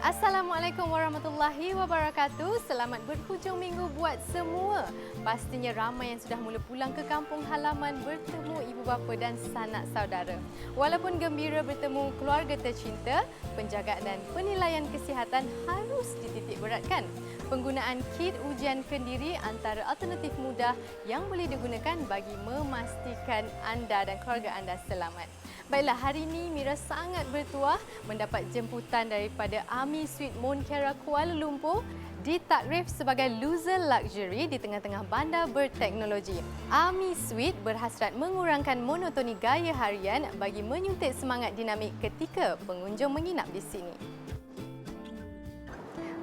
Assalamualaikum warahmatullahi wabarakatuh. Selamat berhujung minggu buat semua. Pastinya ramai yang sudah mula pulang ke kampung halaman bertemu ibu bapa dan sanak saudara. Walaupun gembira bertemu keluarga tercinta, penjagaan dan penilaian kesihatan harus dititik beratkan. Penggunaan kit ujian kendiri antara alternatif mudah yang boleh digunakan bagi memastikan anda dan keluarga anda selamat. Baiklah, hari ini Mira sangat bertuah mendapat jemputan daripada Ami Suite Monkiara Kuala Lumpur ditakrif sebagai loser luxury di tengah-tengah bandar berteknologi. Ami Suite berhasrat mengurangkan monotoni gaya harian bagi menyuntik semangat dinamik ketika pengunjung menginap di sini.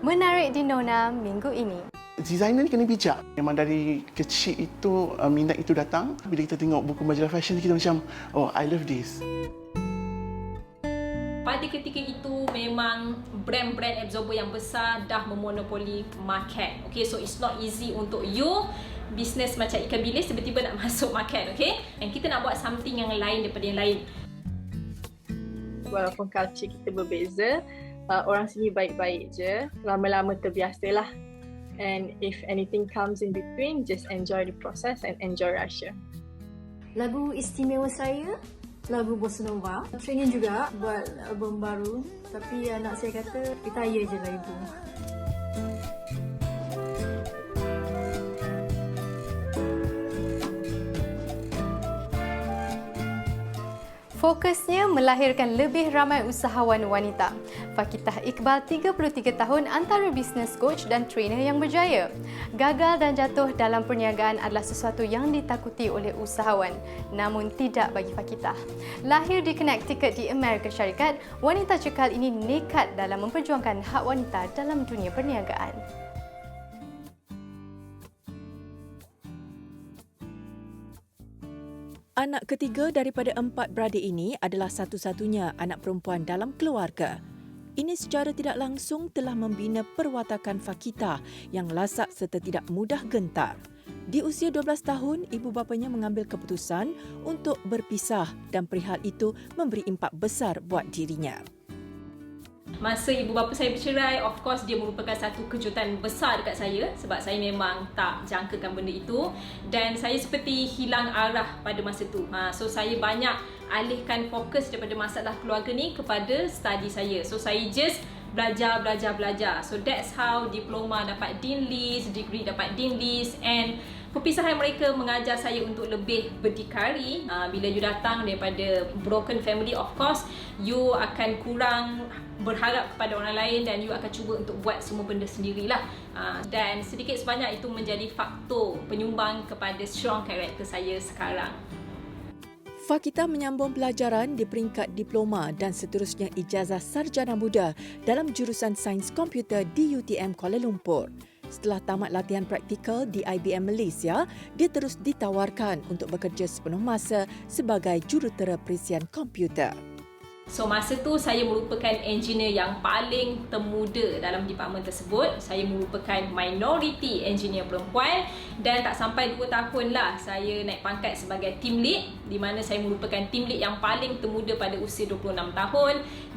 Menarik di Nona minggu ini. Designer ni kena bijak. Memang dari kecil itu minat itu datang. Bila kita tengok buku majalah fashion kita macam, oh, I love this. Pada ketika itu memang brand-brand absorber yang besar dah memonopoli market. Okay, so it's not easy untuk you business macam ikan bilis tiba-tiba nak masuk market, okay? And kita nak buat something yang lain daripada yang lain. Walaupun culture kita berbeza, orang sini baik-baik je. Lama-lama terbiasalah. And if anything comes in between, just enjoy the process and enjoy Russia. Lagu istimewa saya, lagu Bossa Nova. Saya ingin juga buat album baru, tapi anak saya kata, retire je lah ibu. Fokusnya melahirkan lebih ramai usahawan wanita. Fakitah Iqbal, 33 tahun, antara business coach dan trainer yang berjaya. Gagal dan jatuh dalam perniagaan adalah sesuatu yang ditakuti oleh usahawan, namun tidak bagi Fakitah. Lahir di Connecticut di Amerika Syarikat, wanita cekal ini nekat dalam memperjuangkan hak wanita dalam dunia perniagaan. Anak ketiga daripada 4 beradik ini adalah satu-satunya anak perempuan dalam keluarga. Ini secara tidak langsung telah membina perwatakan Fakitah yang lasak serta tidak mudah gentar. Di usia 12 tahun, ibu bapanya mengambil keputusan untuk berpisah dan perihal itu memberi impak besar buat dirinya. Masa ibu bapa saya bercerai, of course dia merupakan satu kejutan besar dekat saya sebab saya memang tak jangkakan benda itu dan saya seperti hilang arah pada masa tu. So saya banyak alihkan fokus daripada masalah keluarga ni kepada study saya. So saya just belajar. So that's how diploma dapat Dean List, degree dapat Dean List, and perpisahan mereka mengajar saya untuk lebih berdikari. Bila you datang daripada broken family, of course you akan kurang berharap kepada orang lain dan you akan cuba untuk buat semua benda sendirilah. Dan sedikit sebanyak itu menjadi faktor penyumbang kepada strong karakter saya sekarang. Fakitah menyambung pelajaran di peringkat diploma dan seterusnya ijazah sarjana muda dalam jurusan Sains Komputer di UTM Kuala Lumpur. Setelah tamat latihan praktikal di IBM Malaysia, dia terus ditawarkan untuk bekerja sepenuh masa sebagai jurutera perisian komputer. So masa tu saya merupakan engineer yang paling termuda dalam department tersebut. Saya merupakan minority engineer perempuan dan tak sampai 2 tahun lah saya naik pangkat sebagai team lead, di mana saya merupakan team lead yang paling termuda pada usia 26 tahun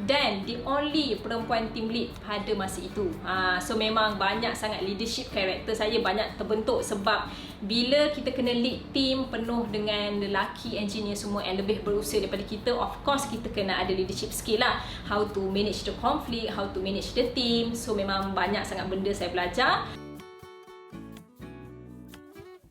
dan the only perempuan team lead pada masa itu. So memang banyak sangat leadership karakter saya banyak terbentuk sebab bila kita kena lead team penuh dengan lelaki engineer semua yang lebih berusia daripada kita, of course kita kena ada leadership skill lah. How to manage the conflict, how to manage the team. So memang banyak sangat benda saya belajar.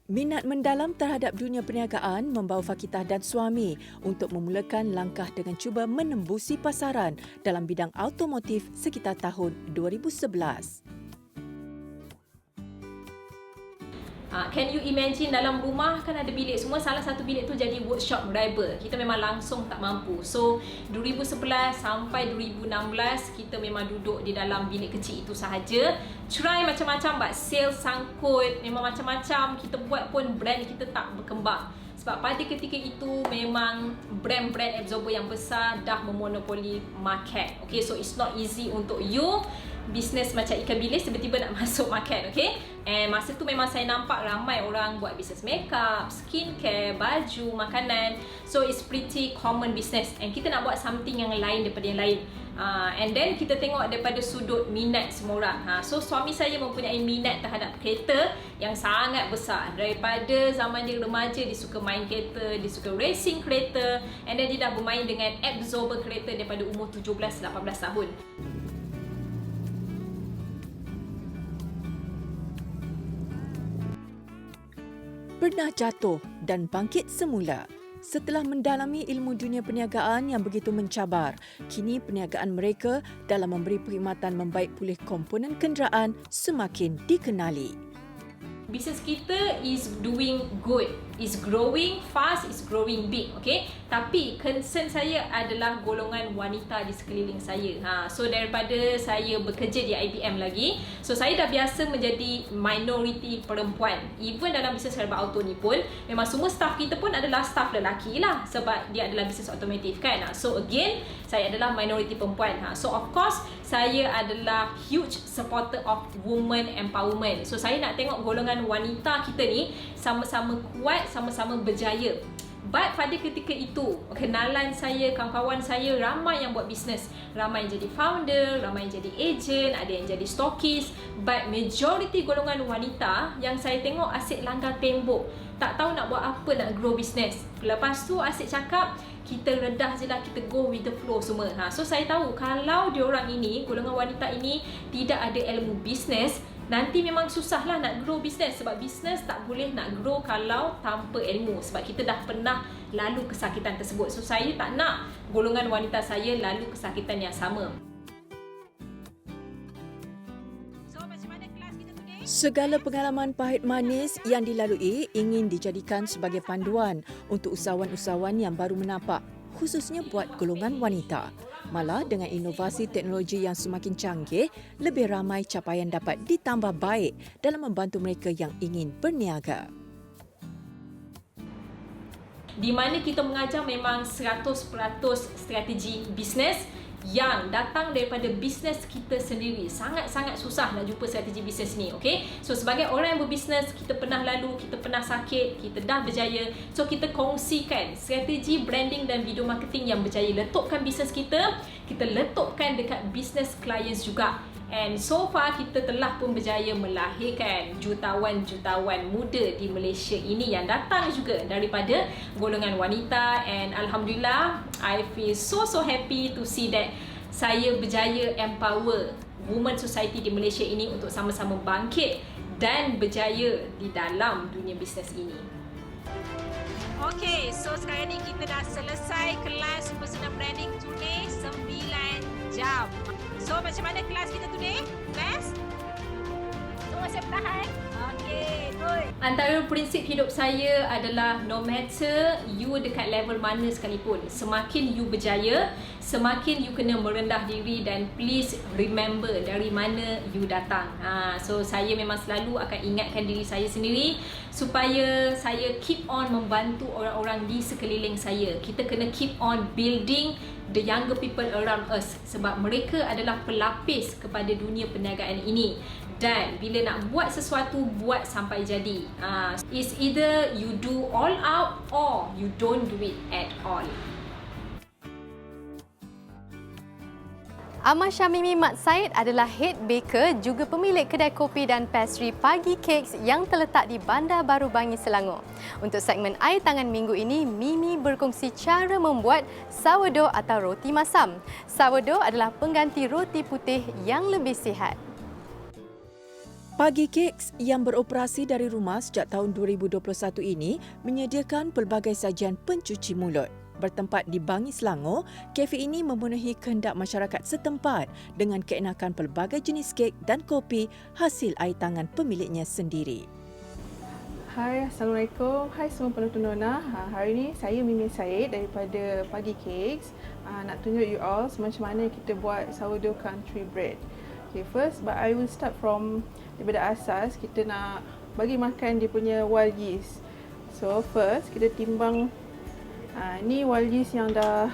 Minat mendalam terhadap dunia perniagaan membawa Fakitah dan suami untuk memulakan langkah dengan cuba menembusi pasaran dalam bidang automotif sekitar tahun 2011. Can you imagine dalam rumah kan ada bilik semua, salah satu bilik tu jadi workshop driver. Kita memang langsung tak mampu. So 2011 sampai 2016 kita memang duduk di dalam bilik kecil itu sahaja. Try macam-macam, buat sales sangkut, memang macam-macam kita buat pun brand kita tak berkembang. Sebab pada ketika itu memang brand-brand absorber yang besar dah memonopoli market. Okay, so it's not easy untuk you bisnes macam ikan bilis tiba-tiba nak masuk market, okay? And masa tu memang saya nampak ramai orang buat bisnes makeup, skincare, baju, makanan. So it's pretty common business and kita nak buat something yang lain daripada yang lain. And then kita tengok daripada sudut minat semua orang. So suami saya mempunyai minat terhadap kereta yang sangat besar. Daripada zaman dia remaja, dia suka main kereta, dia suka racing kereta, and then dia dah bermain dengan absorber kereta daripada umur 17-18 tahun. Pernah jatuh dan bangkit semula. Setelah mendalami ilmu dunia perniagaan yang begitu mencabar, kini perniagaan mereka dalam memberi perkhidmatan membaik pulih komponen kenderaan semakin dikenali. Bisnes kita is doing good, is growing fast, is growing big, okay? Tapi concern saya adalah golongan wanita di sekeliling saya. So daripada saya bekerja di IBM lagi, so saya dah biasa menjadi minoriti perempuan. Even dalam bisnes serba auto ni pun, memang semua staff kita pun adalah staff lelaki lah, sebab dia adalah bisnes otomotif kan. So again, saya adalah minoriti perempuan. So of course, saya adalah huge supporter of women empowerment. So saya nak tengok golongan wanita kita ni sama-sama kuat, sama-sama berjaya. But pada ketika itu, kenalan saya, kawan-kawan saya ramai yang buat bisnes. Ramai yang jadi founder, ramai yang jadi agent, ada yang jadi stockist. But majority golongan wanita yang saya tengok asyik langgar tembok. Tak tahu nak buat apa, nak grow bisnes. Lepas tu asyik cakap, kita redah je lah, kita go with the flow semua. So saya tahu kalau diorang ini, golongan wanita ini tidak ada ilmu bisnes, nanti memang susah lah nak grow bisnes. Sebab bisnes tak boleh nak grow kalau tanpa ilmu. Sebab kita dah pernah lalu kesakitan tersebut. So saya tak nak golongan wanita saya lalu kesakitan yang sama. Segala pengalaman pahit manis yang dilalui ingin dijadikan sebagai panduan untuk usahawan-usahawan yang baru menapak, khususnya buat golongan wanita. Malah dengan inovasi teknologi yang semakin canggih, lebih ramai capaian dapat ditambah baik dalam membantu mereka yang ingin berniaga. Di mana kita mengajar memang 100% strategi bisnes yang datang daripada bisnes kita sendiri. Sangat-sangat susah nak jumpa strategi bisnes ni, okay? So sebagai orang yang berbisnes, kita pernah lalu, kita pernah sakit, kita dah berjaya. So kita kongsikan strategi branding dan video marketing yang berjaya. Letupkan bisnes kita letupkan dekat bisnes clients juga. And so far kita telah pun berjaya melahirkan jutawan-jutawan muda di Malaysia ini yang datang juga daripada golongan wanita. And Alhamdulillah, I feel so happy to see that saya berjaya empower women society di Malaysia ini untuk sama-sama bangkit dan berjaya di dalam dunia bisnes ini. Okay, so sekarang ni kita dah selesai kelas personal branding today 9 jam. So macam mana kelas kita today? Best? Semua siap tahan? Okay, good. Antara prinsip hidup saya adalah no matter you dekat level mana sekalipun, semakin you berjaya, semakin you kena merendah diri dan please remember dari mana you datang. So saya memang selalu akan ingatkan diri saya sendiri supaya saya keep on membantu orang-orang di sekeliling saya. Kita kena keep on building the younger people around us sebab mereka adalah pelapis kepada dunia perniagaan ini. Dan bila nak buat sesuatu, buat sampai jadi. It's either you do all out or you don't do it at all. Ahmad Syamimi Mat Said adalah head baker juga pemilik kedai kopi dan pastry Pagi Cakes yang terletak di Bandar Baru Bangi, Selangor. Untuk segmen Air Tangan minggu ini, Mimi berkongsi cara membuat sourdough atau roti masam. Sourdough adalah pengganti roti putih yang lebih sihat. Pagi Cakes yang beroperasi dari rumah sejak tahun 2021 ini menyediakan pelbagai sajian pencuci mulut. Bertempat di Bangi, Selangor, kafe ini memenuhi kehendak masyarakat setempat dengan keenakan pelbagai jenis kek dan kopi hasil air tangan pemiliknya sendiri. Hai, Assalamualaikum. Hai semua penonton Nona. Hari ini saya Mimi Said daripada Pagi Cakes. Nak tunjuk you all macam mana kita buat sourdough country bread. Okay, first, but I will start from daripada asas. Kita nak bagi makan dia punya wild yeast. So first kita timbang. Ni wild yeast yang dah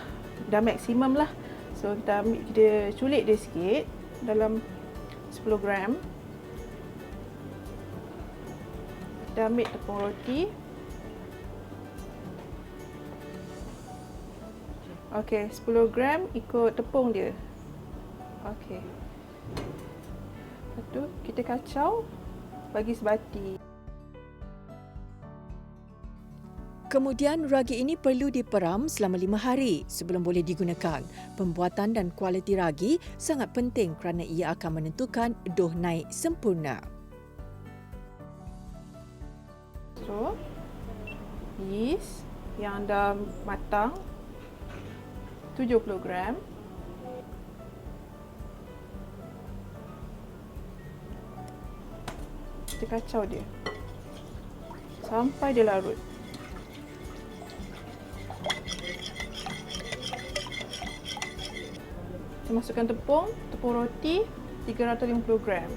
maksimum lah. So kita culik dia sikit dalam 10 gram. Kita ambil tepung roti. Okey, 10 gram ikut tepung dia. Okey. Lepas tu kita kacau bagi sebati. Kemudian ragi ini perlu diperam selama 5 hari sebelum boleh digunakan. Pembuatan dan kualiti ragi sangat penting kerana ia akan menentukan dough naik sempurna. So, yeast yang dah matang 70 gram. Kita kacau dia sampai dia larut. Kita masukkan tepung roti 350 gram.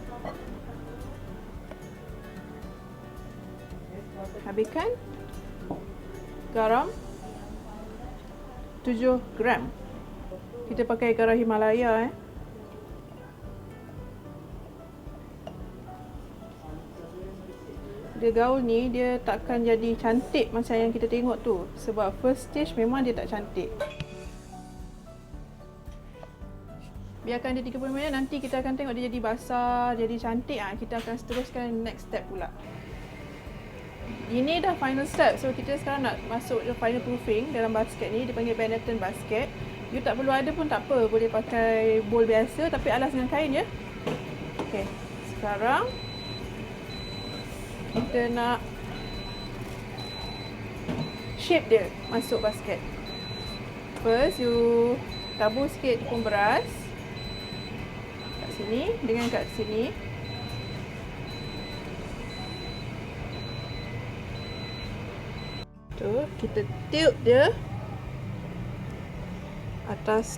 Habiskan garam 7 gram. Kita pakai garam Himalaya. Dia gaul ni dia takkan jadi cantik macam yang kita tengok tu. Sebab first stage memang dia tak cantik. Biarkan dia 30 minit, nanti kita akan tengok dia jadi basah, jadi cantik. Kita akan teruskan next step pula. Ini dah final step. So kita sekarang nak masuk final proofing dalam basket ni. Dia panggil Benetton basket. You tak perlu ada pun tak apa. Boleh pakai bowl biasa tapi alas dengan kain ya. Okey. Sekarang kita nak shape dia masuk basket. First you tabur sikit tepung beras kat sini dengan kat sini. Tu kita tilt dia atas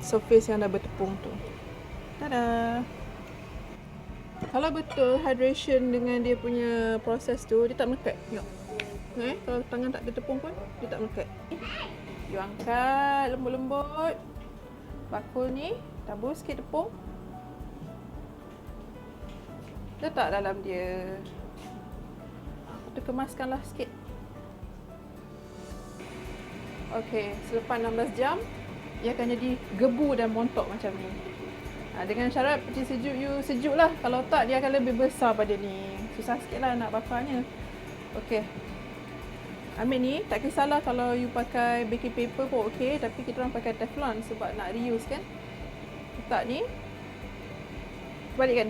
surface yang dah bertepung tu. Tada! Kalau betul hydration dengan dia punya proses tu, dia tak melekat. Tengok. Kalau tangan tak ada tepung pun, dia tak melekat. You angkat lembut-lembut. Bakul ni, tabur sikit tepung. Letak dalam dia. Lepas tu kemaskanlah sikit. Okey, selepas 16 jam, ia akan jadi gebu dan montok macam ni. Dengan syarat peti sejuk you sejuk lah. Kalau tak, dia akan lebih besar pada ni. Susah sikit lah nak bakarnya. Okey. Ambil ni, tak kisahlah kalau you pakai baking paper pun okey. Tapi kita orang pakai Teflon sebab nak reuse kan. Letak ni. Balikkan.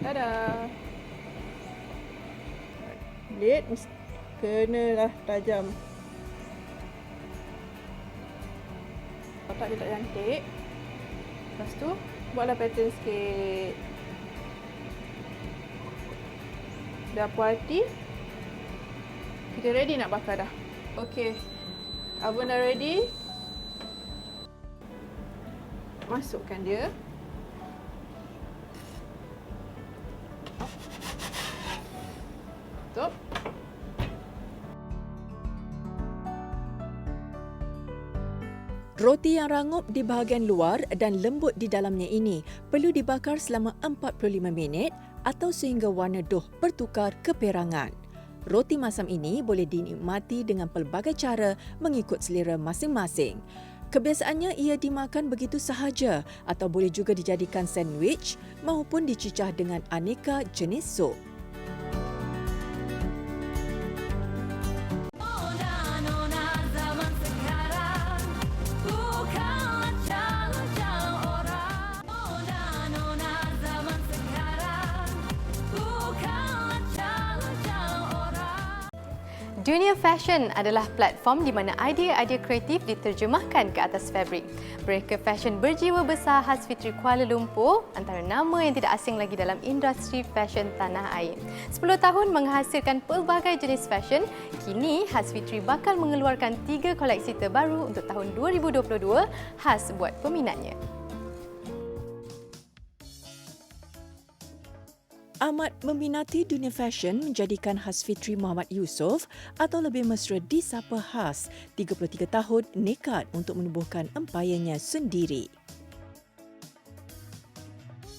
Dadah. Blade mesti kenalah tajam. Kalau tak dia tak cantik. Lepas tu buatlah pattern sikit. Dah puas hati. Kita ready nak bakar dah. Okey. Oven dah ready. Masukkan dia. Tutup. Roti yang rangup di bahagian luar dan lembut di dalamnya ini perlu dibakar selama 45 minit atau sehingga warna dough bertukar keperangan. Roti masam ini boleh dinikmati dengan pelbagai cara mengikut selera masing-masing. Kebiasaannya ia dimakan begitu sahaja atau boleh juga dijadikan sandwich maupun dicicah dengan aneka jenis sup. Dunia fashion adalah platform di mana idea-idea kreatif diterjemahkan ke atas fabrik. Mereka fashion berjiwa besar khas Fitri Kuala Lumpur, antara nama yang tidak asing lagi dalam industri fashion tanah air. 10 tahun menghasilkan pelbagai jenis fashion, kini Khas Fitri bakal mengeluarkan 3 koleksi terbaru untuk tahun 2022 khas buat peminatnya. Amat meminati dunia fashion menjadikan Khas Fitri Muhammad Yusof atau lebih mesra disapa Khas 33 tahun nekat untuk menubuhkan empayanya sendiri.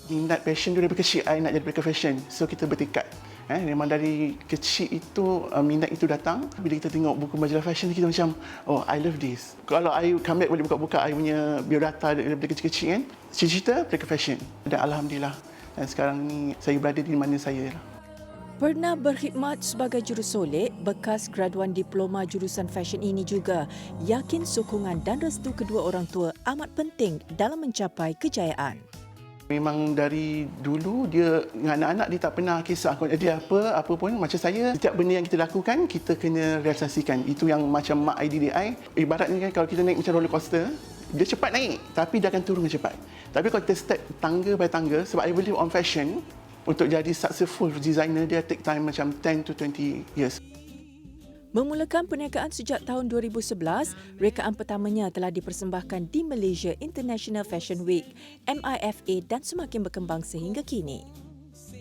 Minat passion tu daripada kecil, I nak jadi breaker fashion. So kita bertekad. Memang dari kecil itu minat itu datang. Bila kita tengok buku majalah fashion kita macam, oh I love this. Kalau I come back boleh buka-buka I punya biodata daripada kecil-kecil kan, cita-cita breaker fashion. Dan alhamdulillah, dan sekarang ni saya berada di mana saya lah. Pernah berkhidmat sebagai jurusolek, bekas graduan diploma jurusan fashion ini juga yakin sokongan dan restu kedua orang tua amat penting dalam mencapai kejayaan. Memang dari dulu dia dengan anak-anak dia tak pernah kisah dia apa pun macam saya, setiap benda yang kita lakukan kita kena realisasikan. Itu yang macam mak didik I, ibaratnya kan kalau kita naik macam roller coaster, dia cepat naik tapi dia akan turun cepat. Tapi kalau kita step tangga by tangga, sebab I believe on fashion, untuk jadi successful designer dia take time macam 10 to 20 years. Memulakan perniagaan sejak tahun 2011, rekaan pertamanya telah dipersembahkan di Malaysia International Fashion Week, MIFA, dan semakin berkembang sehingga kini.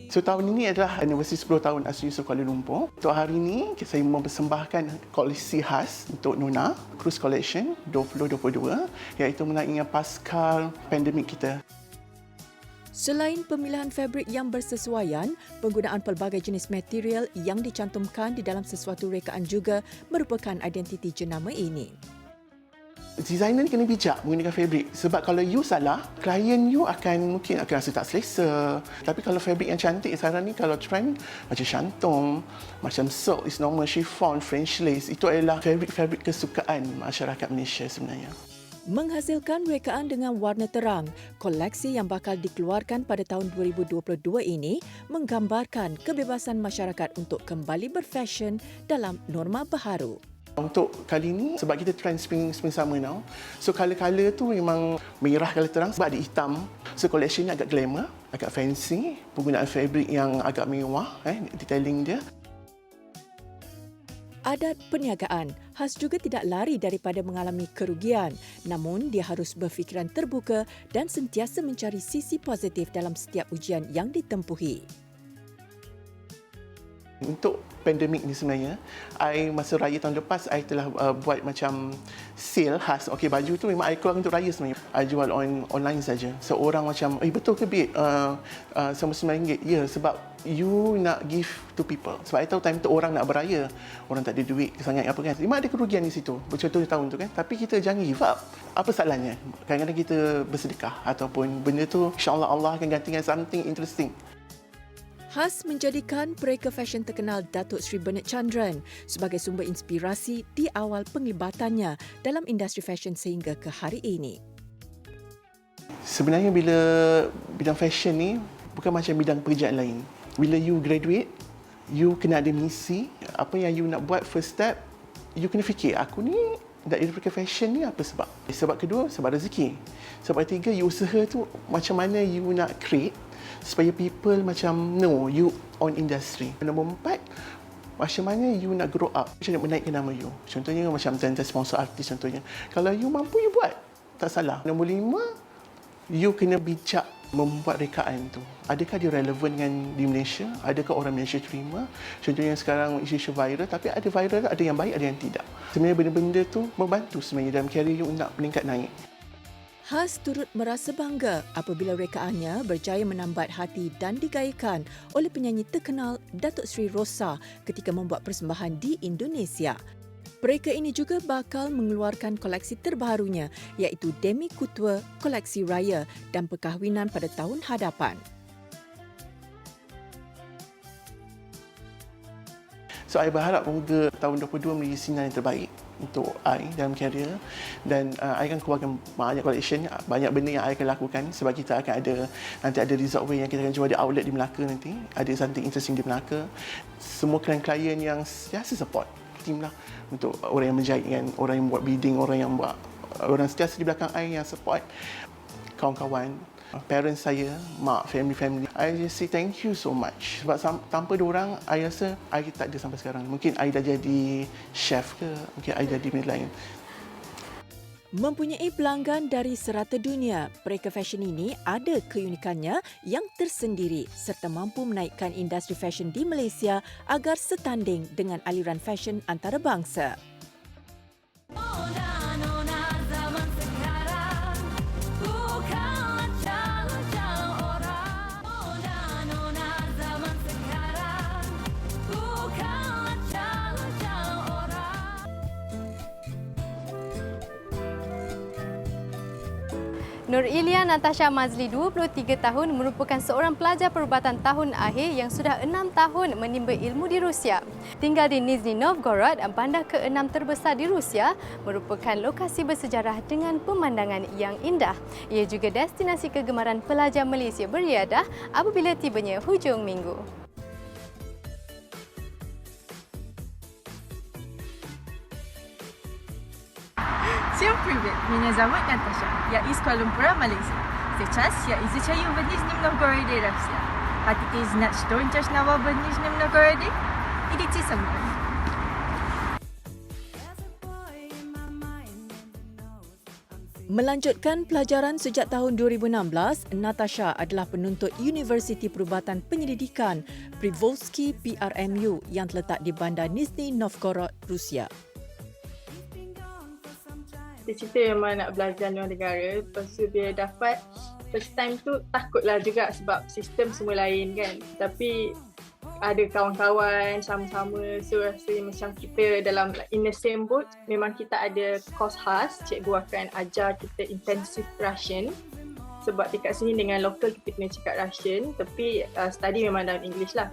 So tahun ini adalah anniversary 10 tahun Asri Yusof Kuala Lumpur. Untuk hari ini, saya mempersembahkan koleksi khas untuk Nona, Cruise Collection 2022, iaitu mengenai pasca pandemik kita. Selain pemilihan fabrik yang bersesuaian, penggunaan pelbagai jenis material yang dicantumkan di dalam sesuatu rekaan juga merupakan identiti jenama ini. Designer ni kena bijak menggunakan fabrik, sebab kalau you salah, klien you mungkin akan rasa tak selesa. Tapi kalau fabrik yang cantik sekarang ni, kalau trend macam shantung, macam silk is normal, chiffon, French lace, itu adalah fabrik kesukaan masyarakat Malaysia sebenarnya. Menghasilkan rekaan dengan warna terang, koleksi yang bakal dikeluarkan pada tahun 2022 ini menggambarkan kebebasan masyarakat untuk kembali berfashion dalam norma baharu. Untuk kali ini, sebab kita trend spring summer now, so colour-colour tu memang merah colour terang sebab ada hitam. So collection ni agak glamour, agak fancy, penggunaan fabrik yang agak mewah, detailing dia. Adat perniagaan, Has juga tidak lari daripada mengalami kerugian, namun dia harus berfikiran terbuka dan sentiasa mencari sisi positif dalam setiap ujian yang ditempuhi. Untuk pandemik ni sebenarnya, masa raya tahun lepas, I telah buat macam sale khas. Okey, baju tu memang I keluar untuk raya sebenarnya. I jual online saja. So orang macam, betul ke babe? Sama RM9? Ya, sebab you nak give to people. Sebab I tahu time tu orang nak beraya, orang tak ada duit sangat apa kan. Memang ada kerugian di situ, contohnya tahun tu kan. Tapi kita jangan give up. Apa salahnya? Kadang-kadang kita bersedekah ataupun benda tu, insya-Allah Allah akan gantikan something interesting. Has menjadikan breaker fashion terkenal Datuk Seri Bernard Chandran sebagai sumber inspirasi di awal penglibatannya dalam industri fashion sehingga ke hari ini. Sebenarnya bila bidang fashion ni bukan macam bidang pekerjaan lain. Bila you graduate, you kena ada misi. Apa yang you nak buat first step, you kena fikir, aku ni nak jadi breaker fashion ni apa sebab? Sebab kedua, sebab rezeki. Sebab ketiga, you usaha tu macam mana you nak create supaya people macam know you on industry. Nombor 4, macam mana you nak grow up, macam nak menaikkan nama you. Contohnya macam tender sponsor artis contohnya. Kalau you mampu, you buat. Tak salah. Nombor 5, you kena bijak membuat rekaan tu. Adakah dia relevan dengan di Malaysia? Adakah orang Malaysia terima? Contohnya sekarang isu viral, tapi ada viral, ada yang baik, ada yang tidak. Sebenarnya benda-benda tu membantu sebenarnya dalam career you nak meningkat naik. Has turut merasa bangga apabila rekaannya berjaya menambat hati dan digayakan oleh penyanyi terkenal Datuk Seri Rosa ketika membuat persembahan di Indonesia. Mereka ini juga bakal mengeluarkan koleksi terbarunya iaitu Demi Couture, koleksi raya dan perkahwinan pada tahun hadapan. So, I berharap moga tahun 2022 menjadi sinar yang terbaik untuk I dalam karier, dan I akan keluarkan banyak collection, banyak benda yang I akan lakukan sebab kita akan nanti ada resort wear yang kita akan jual di outlet di Melaka nanti. Ada something interesting di Melaka. Semua klien yang sentiasa support team lah, untuk orang yang menjahit kan, orang yang buat bidding, orang sentiasa di belakang I yang support, kawan-kawan, parents saya, mak, family. I just say thank you so much. Sebab tanpa diorang, I rasa I tak ada sampai sekarang. Mungkin I dah jadi chef ke, mungkin I jadi benda lain. Mempunyai pelanggan dari serata dunia, breaker fashion ini ada keunikannya yang tersendiri serta mampu menaikkan industri fashion di Malaysia agar setanding dengan aliran fashion antarabangsa. Nur Ilia Natasha Mazli, 23 tahun, merupakan seorang pelajar perubatan tahun akhir yang sudah 6 tahun menimba ilmu di Rusia. Tinggal di Nizhny Novgorod, bandar ke-6 terbesar di Rusia, merupakan lokasi bersejarah dengan pemandangan yang indah. Ia juga destinasi kegemaran pelajar Malaysia beriadah apabila tibanya hujung minggu. Всем привет! Меня зовут Наташа. Я из Куала-Лумпура, Малайзия. Сейчас я изучаю в Нижнем Новгороде, Россия. Хотите знать, что интересного в Нижнем Новгороде? Идите со мной. Melanjutkan pelajaran sejak tahun 2016, Natasha adalah penuntut Universiti Perubatan Penyelidikan Privolzhsky PRMU yang terletak di bandar Nizhny Novgorod, Rusia. Cita-cita memang nak belajar luar negara. Lepas tu dia dapat, first time tu takutlah juga sebab sistem semua lain kan. Tapi ada kawan-kawan sama-sama, so rasanya macam kita dalam in the same boat. Memang kita ada course khas, cikgu akan ajar kita intensive Russian. Sebab dekat sini dengan local kita kena cakap Russian, tapi study memang dalam English lah.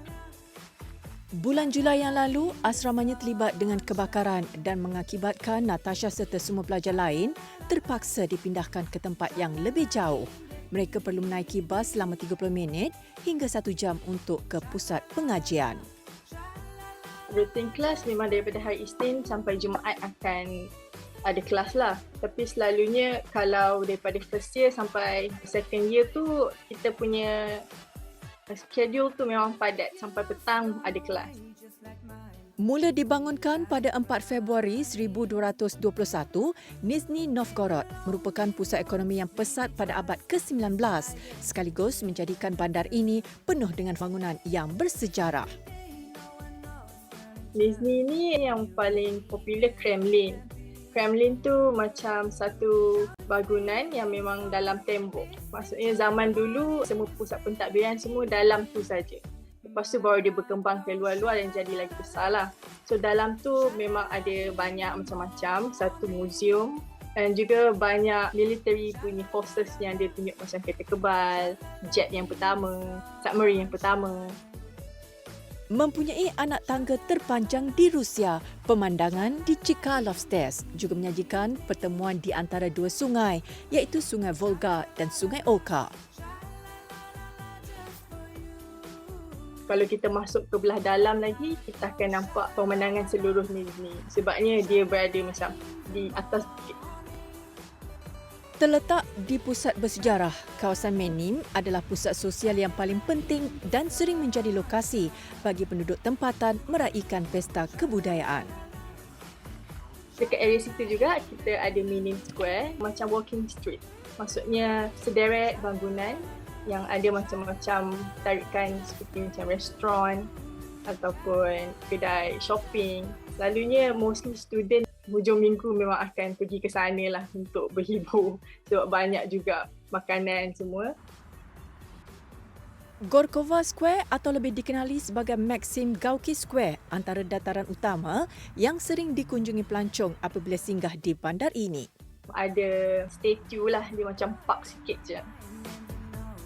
Bulan Julai yang lalu, asramanya terlibat dengan kebakaran dan mengakibatkan Natasha serta semua pelajar lain terpaksa dipindahkan ke tempat yang lebih jauh. Mereka perlu menaiki bas selama 30 minit hingga 1 jam untuk ke pusat pengajian. Routine kelas memang daripada hari Isnin sampai Jumaat akan ada kelas lah. Tapi selalunya kalau daripada first year sampai second year tu, kita punya schedule tu memang padat, sampai petang ada kelas. Mula dibangunkan pada 4 Februari 1221, Nizhny Novgorod merupakan pusat ekonomi yang pesat pada abad ke-19 sekaligus menjadikan bandar ini penuh dengan bangunan yang bersejarah. Nizhny ni yang paling popular Kremlin. Kremlin tu macam satu bangunan yang memang dalam tembok. Maksudnya zaman dulu semua pusat pentadbiran semua dalam tu saja. Lepas tu baru dia berkembang ke luar-luar dan jadi lagi besar lah. So dalam tu memang ada banyak macam-macam, satu museum dan juga banyak military punya forces yang dia tunjuk macam kereta kebal, jet yang pertama, submarine yang pertama. Mempunyai anak tangga terpanjang di Rusia, pemandangan di Chkalov Stairs juga menyajikan pertemuan di antara dua sungai, iaitu Sungai Volga dan Sungai Oka. Kalau kita masuk ke belah dalam lagi, kita akan nampak pemandangan seluruh Nizhny. Sebabnya dia berada macam di atas bukit. Terletak di pusat bersejarah, kawasan Menin adalah pusat sosial yang paling penting dan sering menjadi lokasi bagi penduduk tempatan meraihkan pesta kebudayaan. Dekat area situ juga kita ada Menin Square, macam walking street. Maksudnya sederet bangunan yang ada macam-macam tarikan seperti macam restoran ataupun kedai shopping. Selalunya mostly student hujung minggu memang akan pergi ke sana lah untuk berhibur sebab banyak juga makanan semua. Gorkova Square atau lebih dikenali sebagai Maxim Gorky Square antara dataran utama yang sering dikunjungi pelancong apabila singgah di bandar ini. Ada statue lah, dia macam park sikit je.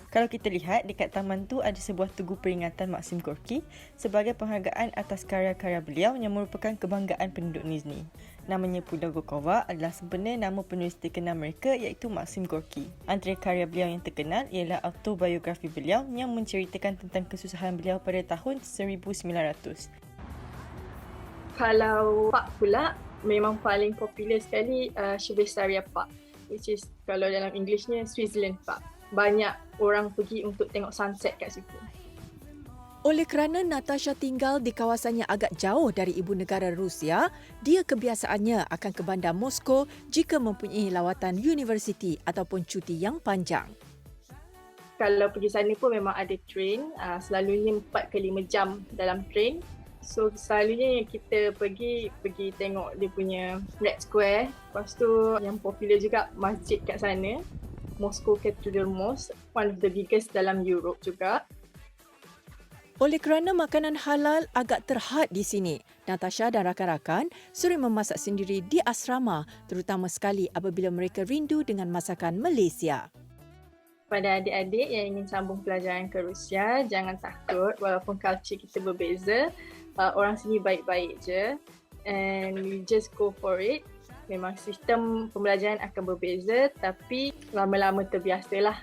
Kalau kita lihat, dekat taman tu ada sebuah tugu peringatan Maxim Gorky sebagai penghargaan atas karya-karya beliau yang merupakan kebanggaan penduduk Nizhny. Namanya Pulau Gorkova adalah sebenar nama penulis terkenal mereka iaitu Maxim Gorky. Antara karya beliau yang terkenal ialah autobiografi beliau yang menceritakan tentang kesusahan beliau pada tahun 1900. Kalau park pula, memang paling popular sekali Shveisaria Park, which is kalau dalam Englishnya Switzerland Park. Banyak orang pergi untuk tengok sunset kat situ. Oleh kerana Natasha tinggal di kawasan yang agak jauh dari ibu negara Rusia, dia kebiasaannya akan ke bandar Moskow jika mempunyai lawatan universiti ataupun cuti yang panjang. Kalau pergi sana pun memang ada train, selalunya 4 ke 5 jam dalam train. So selalunya kita pergi tengok dia punya Red Square. Lepas tu yang popular juga masjid kat sana, Moscow Cathedral Mosque, one of the biggest dalam Europe juga. Oleh kerana makanan halal agak terhad di sini, Natasha dan rakan-rakan sering memasak sendiri di asrama, terutama sekali apabila mereka rindu dengan masakan Malaysia. Pada adik-adik yang ingin sambung pelajaran ke Rusia, jangan takut walaupun culture kita berbeza. Orang sini baik-baik je and we just go for it. Memang sistem pembelajaran akan berbeza tapi lama-lama terbiasalah.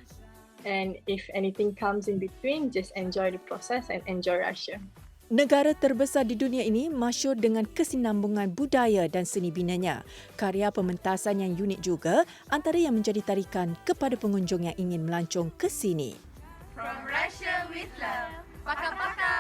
And if anything comes in between, just enjoy the process and enjoy Russia. Negara terbesar di dunia ini masyhur dengan kesinambungan budaya dan seni binanya. Karya pementasan yang unik juga antara yang menjadi tarikan kepada pengunjung yang ingin melancong ke sini. From Russia with love. Paka-paka.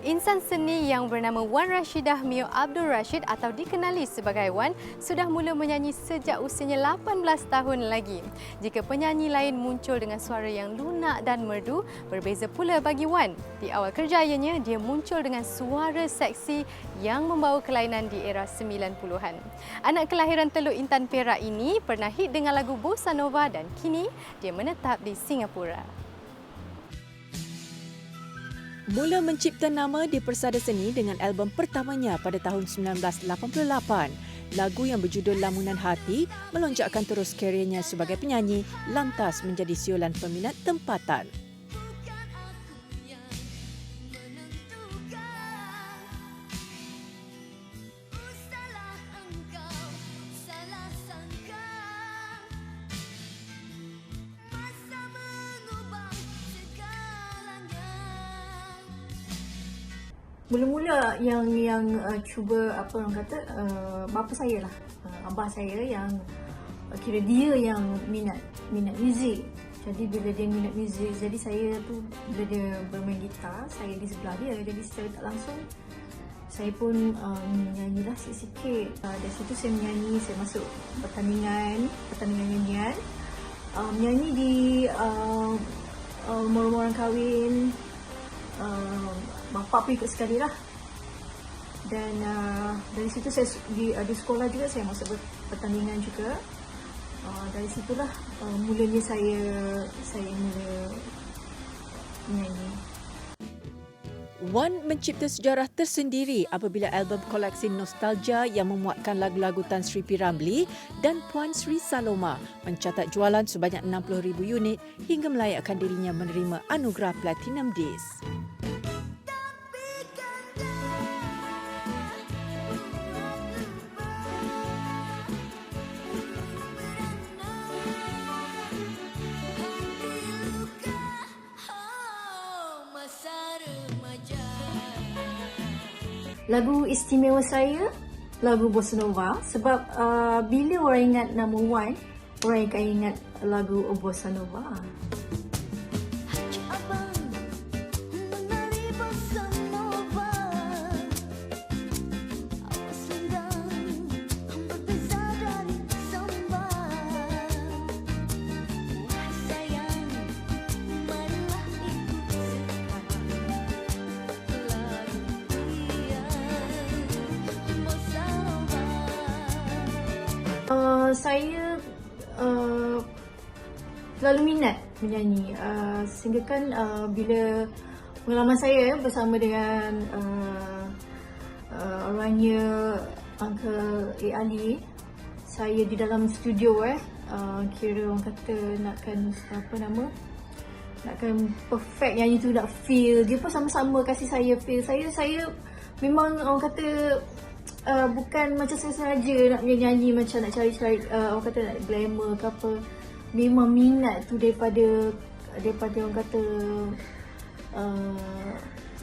Insan seni yang bernama Wan Rashidah Mio Abdul Rashid atau dikenali sebagai Wan sudah mula menyanyi sejak usianya 18 tahun lagi. Jika penyanyi lain muncul dengan suara yang lunak dan merdu, berbeza pula bagi Wan. Di awal kerjayanya, dia muncul dengan suara seksi yang membawa kelainan di era 90-an. Anak kelahiran Teluk Intan Perak ini pernah hit dengan lagu Bossa Nova dan kini dia menetap di Singapura. Mula mencipta nama di persada seni dengan album pertamanya pada tahun 1988. Lagu yang berjudul Lamunan Hati melonjakkan terus karirnya sebagai penyanyi lantas menjadi siulan peminat tempatan. Mula-mula yang cuba apa orang kata bapa saya lah, abah saya yang kira dia yang minat muzik. Jadi bila dia minat muzik, jadi saya tu bila dia bermain gitar, saya di sebelah dia. Jadi secara tak langsung saya pun menyanyilah sikit-sikit. Dari situ saya menyanyi, saya masuk pertandingan nyanyian. Menyanyi di umur-umur orang kahwin. Bapak pun ikut sekali lah. Dan dari situ saya di sekolah juga saya masuk pertandingan juga. Dari situlah mulanya saya mula menyanyi. Wan mencipta sejarah tersendiri apabila album koleksi Nostalgia yang memuatkan lagu-lagu Tan Sri P. Ramlee dan Puan Sri Saloma mencatat jualan sebanyak 60,000 unit hingga melayakkan dirinya menerima anugerah Platinum Disc. Lagu istimewa saya, lagu Bossa Nova sebab bila orang ingat nama Wan, orang akan ingat lagu Bossa Nova. Saya selalu minat menyanyi sehingga kan bila pengalaman saya bersama dengan orangnya Uncle A. Ali, saya di dalam studio kira orang kata nakkan perfect nyanyi tu, nak feel dia pun sama-sama kasih saya feel. Saya memang orang kata bukan macam saya sengaja nak nyanyi macam nak cari orang kata nak glamour ke apa. Memang minat tu daripada orang kata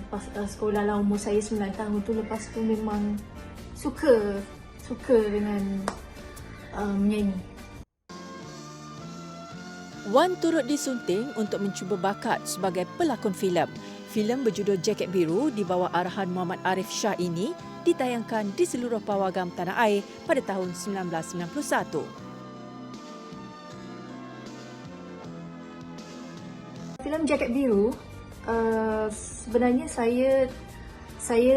lepas sekolah lah umur saya 9 tahun tu. Lepas tu memang suka dengan menyanyi. Wan turut disunting untuk mencuba bakat sebagai pelakon filem. Filem berjudul Jaket Biru di bawah arahan Muhammad Arif Shah ini ditayangkan di seluruh pawagam tanah air pada tahun 1991. Filem Jaket Biru sebenarnya saya saya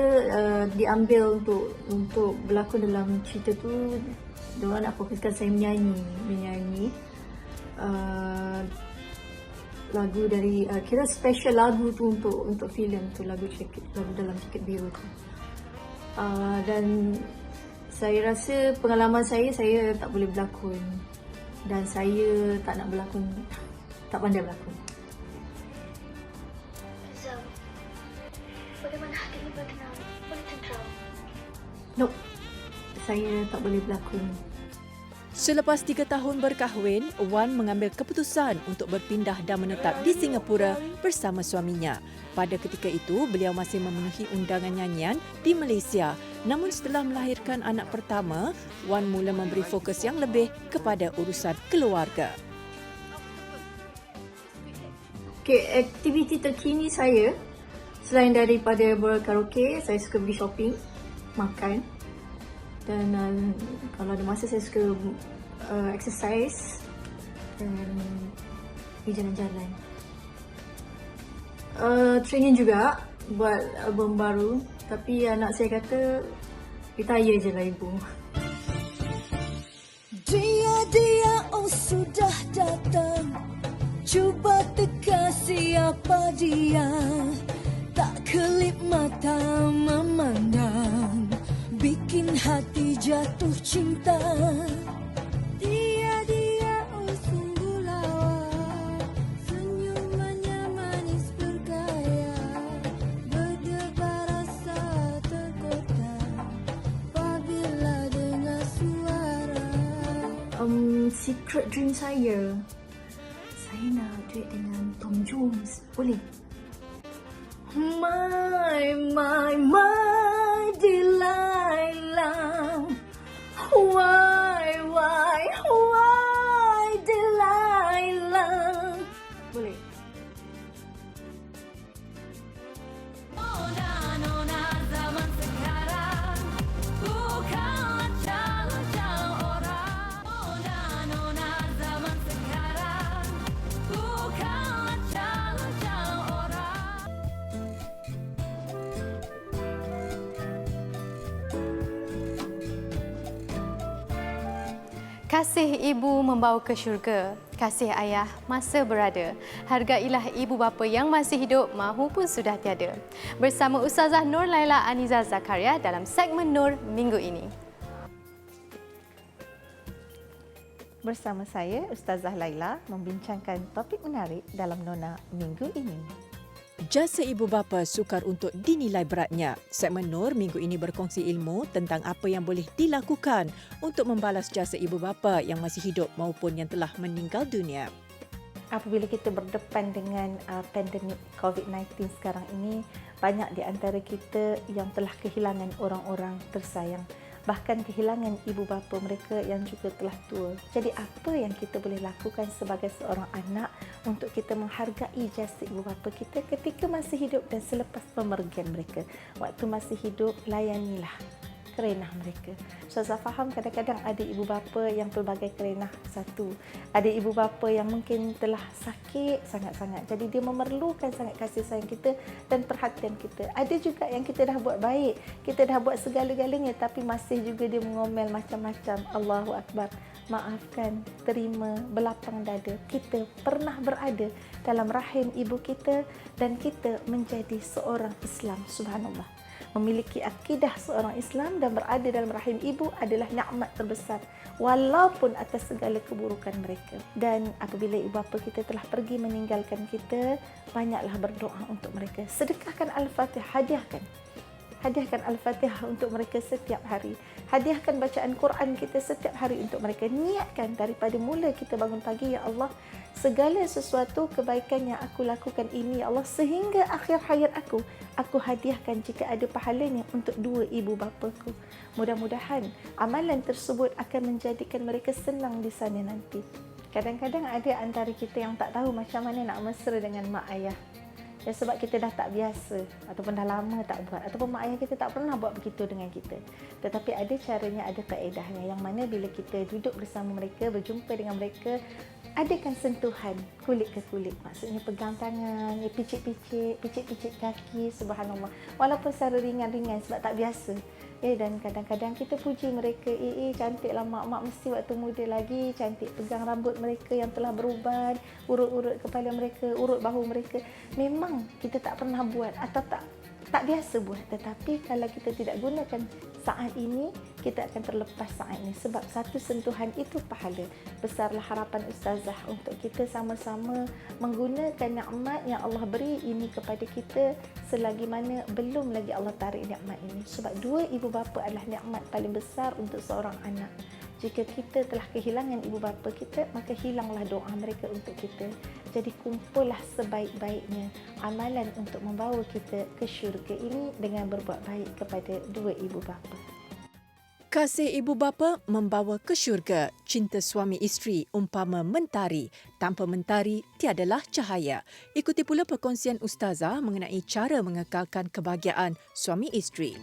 diambil untuk berlakon dalam cerita tu. Diorang nak fokuskan saya menyanyi lagu dari kira special lagu tu untuk filem tu, lagu dalam Jaket Biru tu. Dan saya rasa pengalaman saya tak boleh berlakon dan saya tak nak berlakon, tak pandai berlakon. Zam, bagaimana hati ibu tenang? Boleh tentram? Nope, saya tak boleh berlakon. Selepas 3 tahun berkahwin, Wan mengambil keputusan untuk berpindah dan menetap di Singapura bersama suaminya. Pada ketika itu, beliau masih memenuhi undangan nyanyian di Malaysia. Namun setelah melahirkan anak pertama, Wan mula memberi fokus yang lebih kepada urusan keluarga. Okay, aktiviti terkini saya, selain daripada berkaraoke, saya suka pergi shopping, makan. Dan kalau ada masa saya suka exercise dan pergi jalan-jalan. Training juga buat album baru, tapi anak saya kata retire je lah ibu. Dia oh sudah datang, cuba teka siapa dia, tak kelip mata memandang, bikin hati jatuh cinta. Dia oh sungguh lawa, senyumannya manis bergaya, berdebar rasa terkotak apabila dengar suara. Secret dream saya nak duet dengan Tom Jones, boleh? My Delilah, why Delilah, boleh? Nona zaman sekarang bukanlah calon orang. Nona zaman sekarang bukanlah calon orang. Kasih ibu membawa ke syurga, kasih ayah masa berada. Hargailah ibu bapa yang masih hidup mahupun sudah tiada. Bersama Ustazah Nur Laila Aniza Zakaria dalam segmen Nur minggu ini. Bersama saya, Ustazah Laila, membincangkan topik menarik dalam Nona minggu ini. Jasa ibu bapa sukar untuk dinilai beratnya. Segmen Nur minggu ini berkongsi ilmu tentang apa yang boleh dilakukan untuk membalas jasa ibu bapa yang masih hidup maupun yang telah meninggal dunia. Apabila kita berdepan dengan pandemik COVID-19 sekarang ini, banyak di antara kita yang telah kehilangan orang-orang tersayang. Bahkan kehilangan ibu bapa mereka yang juga telah tua. Jadi apa yang kita boleh lakukan sebagai seorang anak untuk kita menghargai jasa ibu bapa kita ketika masih hidup dan selepas pemergian mereka. Waktu masih hidup, layanilah kerenah mereka. Ustazah faham kadang-kadang ada ibu bapa yang pelbagai kerenah satu. Ada ibu bapa yang mungkin telah sakit sangat-sangat. Jadi dia memerlukan sangat kasih sayang kita dan perhatian kita. Ada juga yang kita dah buat baik, kita dah buat segala-galanya tapi masih juga dia mengomel macam-macam. Allahu Akbar. Maafkan, terima, berlapang dada. Kita pernah berada dalam rahim ibu kita dan kita menjadi seorang Islam. Subhanallah. Memiliki akidah seorang Islam dan berada dalam rahim ibu adalah nikmat terbesar walaupun atas segala keburukan mereka. Dan apabila ibu bapa kita telah pergi meninggalkan kita, banyaklah berdoa untuk mereka. Sedekahkan Al-Fatihah, hadiahkan Al-Fatihah untuk mereka setiap hari. Hadiahkan bacaan Quran kita setiap hari untuk mereka. Niatkan daripada mula kita bangun pagi, ya Allah, segala sesuatu kebaikan yang aku lakukan ini, ya Allah, sehingga akhir hayat aku hadiahkan jika ada pahalanya untuk dua ibu bapaku. Mudah-mudahan amalan tersebut akan menjadikan mereka senang di sana nanti. Kadang-kadang ada antara kita yang tak tahu macam mana nak mesra dengan mak ayah. Ya, sebab kita dah tak biasa ataupun dah lama tak buat ataupun mak ayah kita tak pernah buat begitu dengan kita. Tetapi ada caranya, ada kaedahnya yang mana bila kita duduk bersama mereka, berjumpa dengan mereka, adakan sentuhan kulit ke kulit. Maksudnya pegang tangan, picit-picit kaki, subhanallah. Walaupun secara ringan-ringan sebab tak biasa. Dan kadang-kadang kita puji mereka, cantiklah mak-mak mesti waktu muda lagi, cantik pegang rambut mereka yang telah beruban, urut-urut kepala mereka, urut bahu mereka. Memang kita tak pernah buat atau tak biasa buat, tetapi kalau kita tidak gunakan saat ini, kita akan terlepas saat ini sebab satu sentuhan itu pahala. Besarlah harapan Ustazah untuk kita sama-sama menggunakan nikmat yang Allah beri ini kepada kita selagi mana belum lagi Allah tarik nikmat ini. Sebab dua ibu bapa adalah nikmat paling besar untuk seorang anak. Jika kita telah kehilangan ibu bapa kita, maka hilanglah doa mereka untuk kita. Jadi kumpullah sebaik-baiknya amalan untuk membawa kita ke syurga ini dengan berbuat baik kepada dua ibu bapa. Kasih ibu bapa membawa ke syurga. Cinta suami isteri umpama mentari. Tanpa mentari, tiadalah cahaya. Ikuti pula perkongsian Ustazah mengenai cara mengekalkan kebahagiaan suami isteri.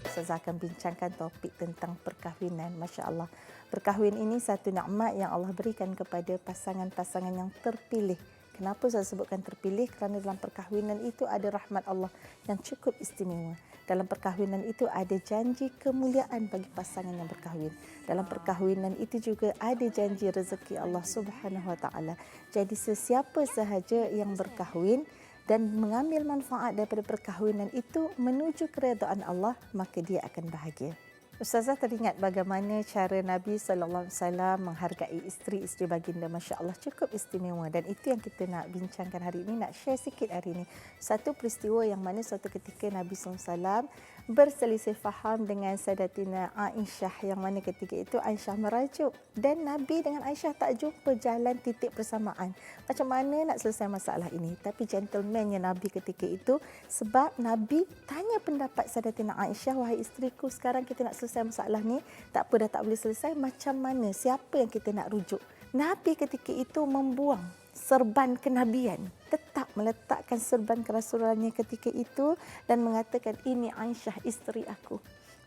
Ustazah akan bincangkan topik tentang perkahwinan. Masya Allah. Perkahwin ini satu nikmat yang Allah berikan kepada pasangan-pasangan yang terpilih. Kenapa saya sebutkan terpilih? Kerana dalam perkahwinan itu ada rahmat Allah yang cukup istimewa. Dalam perkahwinan itu ada janji kemuliaan bagi pasangan yang berkahwin. Dalam perkahwinan itu juga ada janji rezeki Allah Subhanahu Wa Taala. Jadi sesiapa sahaja yang berkahwin dan mengambil manfaat daripada perkahwinan itu menuju keredaan Allah, maka dia akan bahagia. Ustazah teringat bagaimana cara Nabi SAW menghargai isteri-isteri baginda. Masya Allah, cukup istimewa. Dan itu yang kita nak bincangkan hari ini, nak share sikit hari ini. Satu peristiwa yang mana suatu ketika Nabi SAW berselisih faham dengan Sayyidatina Aisyah, yang mana ketika itu Aisyah merajuk. Dan Nabi dengan Aisyah tak jumpa jalan titik persamaan. Macam mana nak selesai masalah ini? Tapi gentlemannya Nabi ketika itu, sebab Nabi tanya pendapat Sayyidatina Aisyah, wahai isteriku, sekarang kita nak selesai masalah ni, tak apa dah tak boleh selesai, macam mana, siapa yang kita nak rujuk? Nabi ketika itu membuang serban kenabian, tetap meletakkan serban kerasulannya ketika itu dan mengatakan, ini Aisyah isteri aku.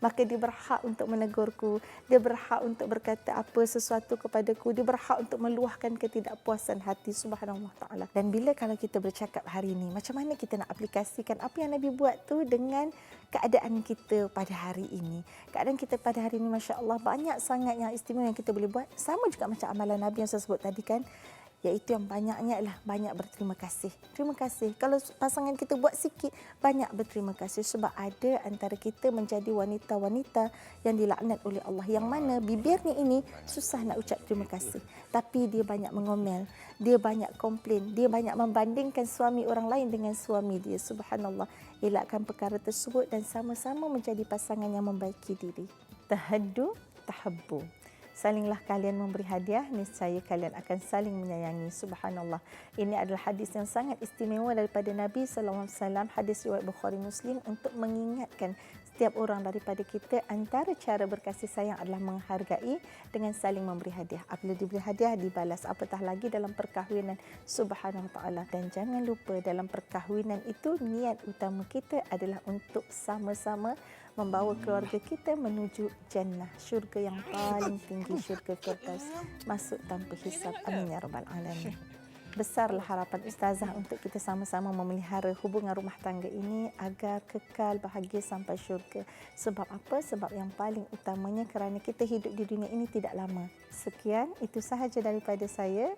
Maka dia berhak untuk menegurku, dia berhak untuk berkata apa sesuatu kepadaku, dia berhak untuk meluahkan ketidakpuasan hati, subhanallah ta'ala. Dan bila kalau kita bercakap hari ini, macam mana kita nak aplikasikan apa yang Nabi buat tu dengan keadaan kita pada hari ini. Keadaan kita pada hari ini, Masya Allah, banyak sangat yang istimewa yang kita boleh buat. Sama juga macam amalan Nabi yang saya sebut tadi kan, iaitu yang banyaknya adalah banyak berterima kasih. Terima kasih. Kalau pasangan kita buat sikit, banyak berterima kasih. Sebab ada antara kita menjadi wanita-wanita yang dilaknat oleh Allah, yang mana bibirnya ini susah nak ucap terima kasih. Tapi dia banyak mengomel, dia banyak komplain, dia banyak membandingkan suami orang lain dengan suami dia. Subhanallah. Elakkan perkara tersebut dan sama-sama menjadi pasangan yang membaiki diri. Tahaddu, tahabbu. Salinglah kalian memberi hadiah, niscaya kalian akan saling menyayangi. Subhanallah. Ini adalah hadis yang sangat istimewa daripada Nabi SAW, hadis riwayat Bukhari Muslim, untuk mengingatkan setiap orang daripada kita antara cara berkasih sayang adalah menghargai dengan saling memberi hadiah. Apabila diberi hadiah, dibalas, apatah lagi dalam perkahwinan. Subhanahu wa ta'ala. Dan jangan lupa dalam perkahwinan itu niat utama kita adalah untuk sama-sama membawa keluarga kita menuju jannah, syurga yang paling tinggi, syurga Firdaus, masuk tanpa hisab. Amin ya rabbal alamin. Besarlah harapan Ustazah untuk kita sama-sama memelihara hubungan rumah tangga ini agar kekal bahagia sampai syurga. Sebab apa? Sebab yang paling utamanya kerana kita hidup di dunia ini tidak lama. Sekian, itu sahaja daripada saya,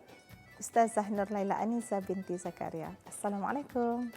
Ustazah Nurlaila Anisa binti Zakaria. Assalamualaikum.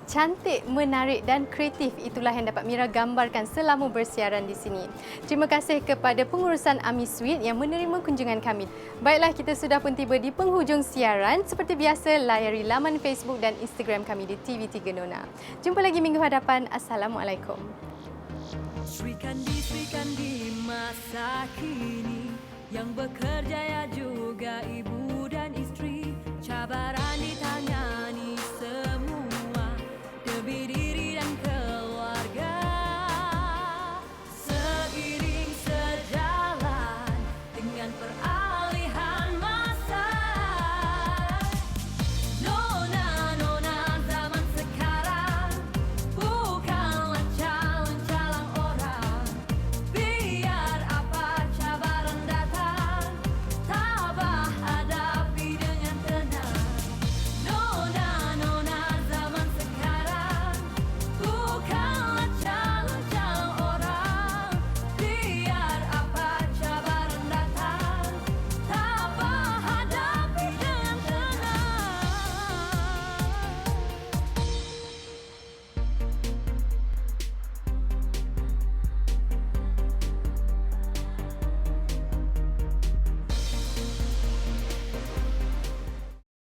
Cantik, menarik dan kreatif, itulah yang dapat Mira gambarkan selama bersiaran di sini. Terima kasih kepada pengurusan Ami Suite yang menerima kunjungan kami. Baiklah, kita sudah pun tiba di penghujung siaran. Seperti biasa, layari laman Facebook dan Instagram kami di TV3 Nona. Jumpa lagi minggu hadapan. Assalamualaikum. Sri Kandi masa kini yang bekerja ya juga ibu.